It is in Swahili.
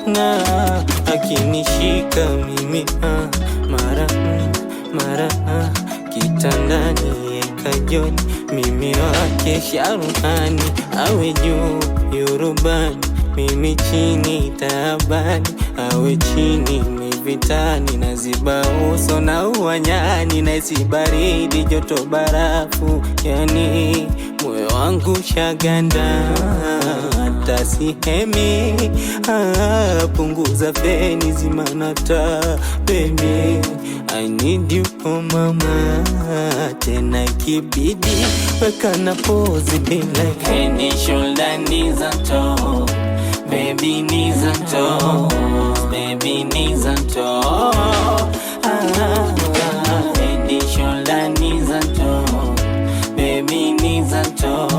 Na akinishika mimi mara kitandani kajoni, mimi wake sharuhani, awe juu yurubani, mimi chini taabani, awe chini vitani, naziba uso na uwanyani, naisi baridi joto barafu, yani moyo wangu shaganda hata sihemi. Punguza feni zimanata baby, I need you oh mama, tena kibidi weka na pose be like head and shoulder knees and toes, baby knees and toes, baby knees and toes, head and shoulder knees and toes, baby knees and toes.